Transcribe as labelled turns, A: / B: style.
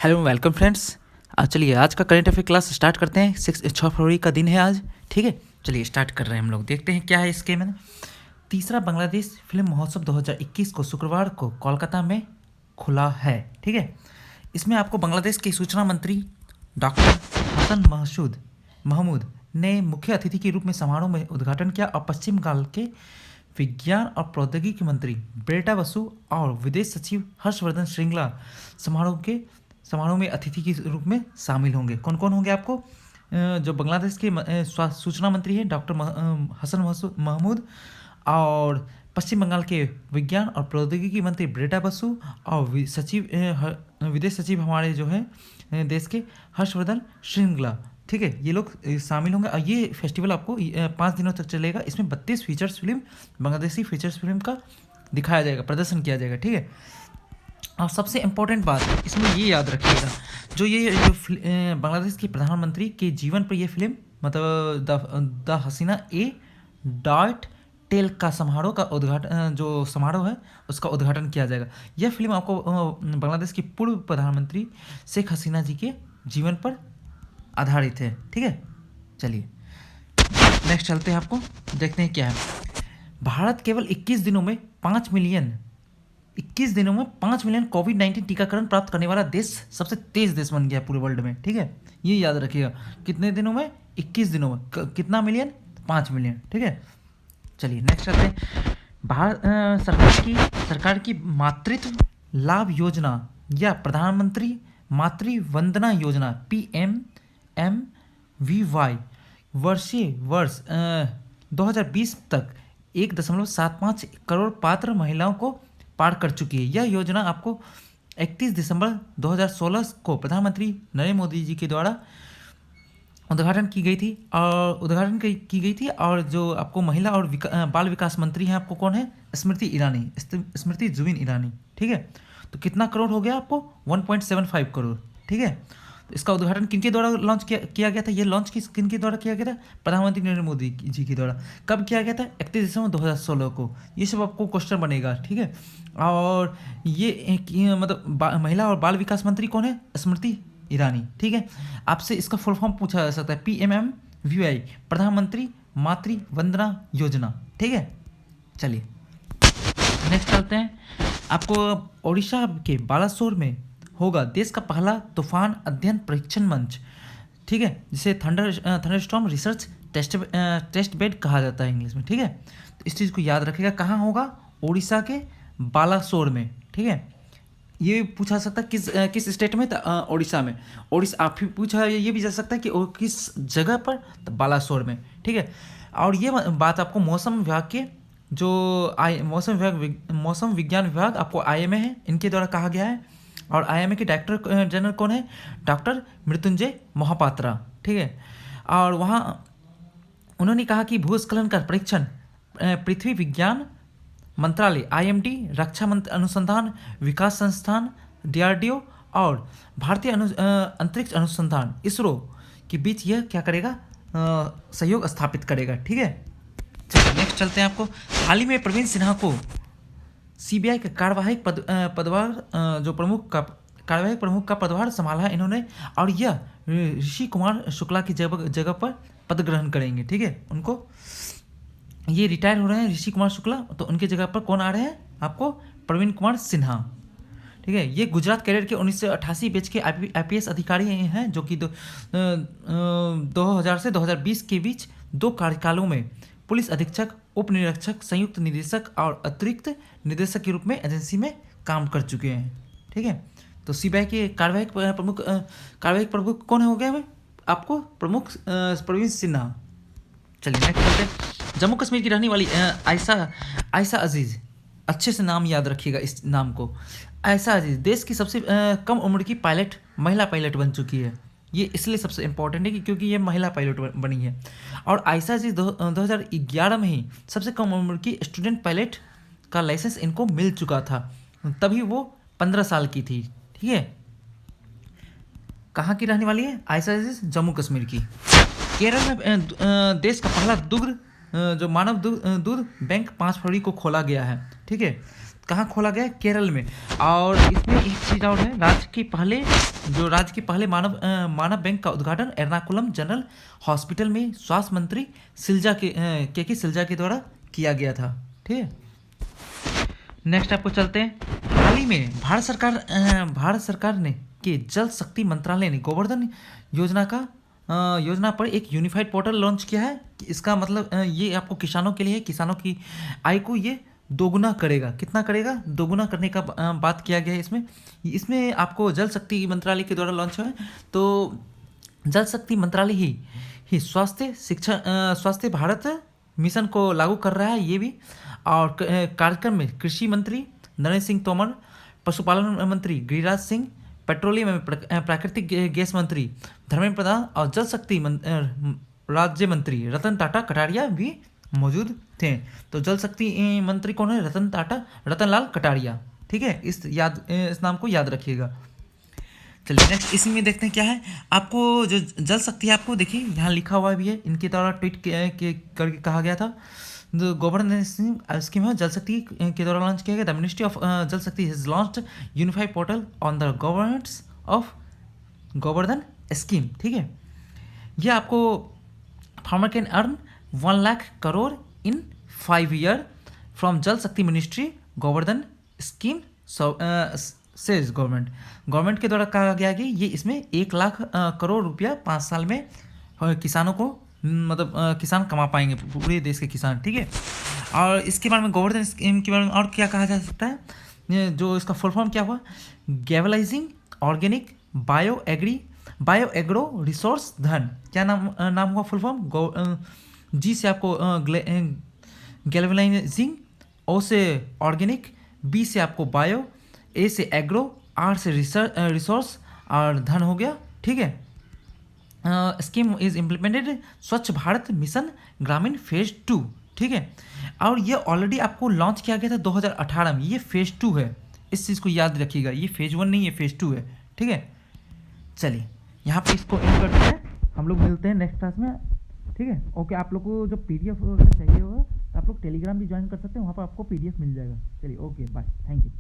A: Hello welcome friends. चलिए आज का करेंट अफेयर क्लास स्टार्ट करते हैं। 6 फरवरी का दिन है आज। ठीक है, चलिए स्टार्ट कर रहे हैं हम लोग। देखते हैं क्या है इसके में। तीसरा बांग्लादेश फिल्म महोत्सव 2021 को शुक्रवार को कोलकाता में खुला है। ठीक है, इसमें आपको बांग्लादेश के सूचना मंत्री डॉक्टर हसन महमूद ने मुख्य अतिथि के रूप में समारोह में उद्घाटन किया और पश्चिम बंगाल के विज्ञान और प्रौद्योगिकी मंत्री ब्रेटा बसु और विदेश सचिव हर्षवर्धन श्रृंगला समारोह में अतिथि के रूप में शामिल होंगे। कौन कौन होंगे आपको? जो बांग्लादेश के सूचना मंत्री हैं डॉक्टर हसन महमूद, और पश्चिम बंगाल के विज्ञान और प्रौद्योगिकी मंत्री ब्रेटा बसु, और विदेश सचिव हमारे जो है देश के हर्षवर्धन श्रृंगला। ठीक है, ये लोग शामिल होंगे। और ये फेस्टिवल आपको 5 दिनों तक चलेगा। इसमें 32 features film, Bangladeshi features film का दिखाया जाएगा, प्रदर्शन किया जाएगा। ठीक है, और सबसे इम्पोर्टेंट बात इसमें ये याद रखिएगा, जो बांग्लादेश के प्रधानमंत्री के जीवन पर ये फिल्म मतलब the Haseena a dot tale का समारोह का उद्घाटन, जो समारोह है उसका उद्घाटन किया जाएगा। यह फिल्म आपको बांग्लादेश की पूर्व प्रधानमंत्री शेख हसीना जी के जीवन पर आधारित है। ठीक है, चलिए नेक्स्ट चलते हैं, आपको देखते हैं क्या है। भारत केवल 21 दिनों में 5 मिलियन कोविड-19 टीकाकरण प्राप्त करने वाला देश, सबसे तेज देश बन गया पूरे वर्ल्ड में। ठीक है, ये याद रखिएगा। कितने दिनों में? 21 दिनों में। कितना मिलियन? 5 मिलियन। ठीक है, चलिए नेक्स्ट चलते हैं। भारत सरकार की मातृत्व लाभ योजना या प्रधानमंत्री मातृ वंदना योजना PMMVY वर्ष 2020 तक 1.75 करोड़ पात्र महिलाओं को पार कर चुकी है। यह योजना आपको 31 दिसंबर 2016 को प्रधानमंत्री नरेंद्र मोदी जी के द्वारा उद्घाटन की गई थी। और जो आपको महिला और बाल विकास मंत्री हैं आपको कौन है? स्मृति जुबिन ईरानी। ठीक है, तो कितना करोड़ हो गया आपको? 1.75 करोड़। ठीक है, तो इसका उद्घाटन किनके द्वारा लॉन्च किया गया था? ये लॉन्च किनके द्वारा किया गया था? प्रधानमंत्री नरेंद्र मोदी जी के द्वारा। कब किया गया था? 31 दिसंबर 2016 को। ये सब आपको क्वेश्चन बनेगा। ठीक है, और ये मतलब महिला और बाल विकास मंत्री कौन है? स्मृति ईरानी। ठीक है, आपसे इसका फुल फॉर्म पूछा जा सकता है, PMMVY, प्रधानमंत्री मातृ वंदना योजना। ठीक है, चलिए नेक्स्ट चलते हैं। आपको ओडिशा के बालासोर में होगा देश का पहला तूफान अध्ययन परीक्षण मंच। ठीक है, जिसे थंडरस्टॉर्म रिसर्च टेस्ट बेड कहा जाता है इंग्लिश में। ठीक है, तो इस चीज़ को याद रखिएगा। कहाँ होगा? ओडिशा के बालासोर में। ठीक है, ये पूछा सकता है किस स्टेट में? ओडिशा में। ओडिशा आप पूछा ये भी जा सकता है कि किस जगह पर? तो बालासोर में। ठीक है, और ये बात आपको मौसम विभाग के जो मौसम विज्ञान विभाग आपको IMA है, इनके द्वारा कहा गया है। और IMA के डायरेक्टर जनरल कौन है? डॉक्टर मृत्युंजय मोहापात्रा। ठीक है, और वहाँ उन्होंने कहा कि भूस्खलन का परीक्षण पृथ्वी विज्ञान मंत्रालय IMD, रक्षा अनुसंधान विकास संस्थान DRDO और भारतीय अंतरिक्ष अनुसंधान ISRO के बीच यह क्या करेगा? सहयोग स्थापित करेगा। ठीक है, चलिए नेक्स्ट चलते हैं। आपको हाल ही में प्रवीण सिन्हा को CBI का कार्यवाहक प्रमुख का पदभार संभाला है इन्होंने, और यह ऋषि कुमार शुक्ला की जगह पर पद ग्रहण करेंगे। ठीक है, उनको ये रिटायर हो रहे हैं ऋषि कुमार शुक्ला, तो उनके जगह पर कौन आ रहे हैं? आपको प्रवीण कुमार सिन्हा। ठीक है, ये गुजरात कैडर के 1988 बैच के IPS अधिकारी हैं, जो कि 2000 से 2020 के बीच 2 कार्यकालों में पुलिस अधीक्षक, उप निरीक्षक, संयुक्त निदेशक और अतिरिक्त निदेशक के रूप में एजेंसी में काम कर चुके हैं। ठीक है, तो CBI के कार्यवाहक प्रमुख कौन हो गए? आपको प्रमुख प्रवीण सिन्हा। चलिए नेक्स्ट चलते हैं। जम्मू कश्मीर की रहने वाली आयशा अजीज़, अच्छे से नाम याद रखिएगा इस नाम को। आयशा अजीज़ देश की सबसे कम उम्र की महिला पायलट बन चुकी है। ये इसलिए सबसे इम्पोर्टेंट है कि क्योंकि ये महिला पायलट बनी है। और आयशा अजीज़ 2011 में ही सबसे कम उम्र की स्टूडेंट पायलट का लाइसेंस इनको मिल चुका था, तभी वो 15 साल की थी। ठीक है, कहाँ की रहने वाली है आयशा अजीज़? जम्मू कश्मीर की। केरल में देश का पहला जो मानव दूध बैंक 5 फरवरी को खोला गया है। ठीक है, कहाँ खोला गया है? केरल में। और इसमें एक चीज़ और है, राज्य के पहले जो राज्य के पहले मानव बैंक का उद्घाटन एर्नाकुलम जनरल हॉस्पिटल में स्वास्थ्य मंत्री के सिल्जा के द्वारा किया गया था। ठीक है, नेक्स्ट आपको चलते हैं। हाल ही में भारत सरकार ने के जल शक्ति मंत्रालय ने गोवर्धन योजना पर एक यूनिफाइड पोर्टल लॉन्च किया है। इसका मतलब ये आपको किसानों के लिए है, किसानों की आय को ये दोगुना करेगा। कितना करेगा? दोगुना करने का बात किया गया है इसमें। इसमें आपको जल शक्ति मंत्रालय के द्वारा लॉन्च हुआ है। तो जल शक्ति मंत्रालय ही स्वास्थ्य भारत मिशन को लागू कर रहा है ये भी। और कार्यक्रम में कृषि मंत्री नरेंद्र सिंह तोमर, पशुपालन मंत्री गिरिराज सिंह, पेट्रोलियम एवं प्राकृतिक गैस मंत्री धर्मेंद्र प्रधान और जल शक्ति राज्य मंत्री रतन टाटा कटारिया भी मौजूद थे। तो जल शक्ति मंत्री कौन है? रतन लाल कटारिया। ठीक है, इस नाम को याद रखिएगा। चलिए नेक्स्ट इसी में देखते हैं क्या है। आपको जो जल शक्ति है, आपको देखिए यहाँ लिखा हुआ भी है, इनके द्वारा ट्वीट करके कहा गया था। गवर्नेंस स्कीम है जल शक्ति के द्वारा लॉन्च किया गया। द मिनिस्ट्री ऑफ जल शक्ति has launched unified portal on the governance of Govardhan scheme. ठीक है, यह आपको farmer can earn 1 lakh crore in 5 year from जल शक्ति ministry Govardhan scheme says government के द्वारा कहा गया कि ये इसमें 1 लाख करोड़ रुपया 5 साल में किसानों को मतलब किसान कमा पाएंगे, पूरे देश के किसान। ठीक है, और इसके बारे में गोवर्धन स्कीम के बारे में और क्या कहा जा सकता है? जो इसका फुल फॉर्म क्या हुआ? गैवलाइजिंग ऑर्गेनिक बायो एग्रो रिसोर्स धन। क्या नाम हुआ फुल फॉर्म? जी से आपको गैल्वेनाइजिंग, ओ से ऑर्गेनिक, बी से आपको बायो, ए से एग्रो, आर से रिसोर्स और धन हो गया। ठीक है, स्कीम इज इम्प्लीमेंटेड स्वच्छ भारत मिशन ग्रामीण फेज 2। ठीक है, और ये ऑलरेडी आपको लॉन्च किया गया था 2018 में। ये फेज 2 है, इस चीज़ को याद रखिएगा। ये फेज 1 नहीं है, फेज 2 है। ठीक है, चलिए यहाँ पे इसको एंड करते हैं, हम लोग मिलते हैं नेक्स्ट क्लास में। ठीक है, ओके। आप लोग को जो PDF वगैरह चाहिए होगा तो आप लोग टेलीग्राम भी ज्वाइन कर सकते हैं, वहाँ पर आपको PDF मिल जाएगा। चलिए ओके, बाय, थैंक यू।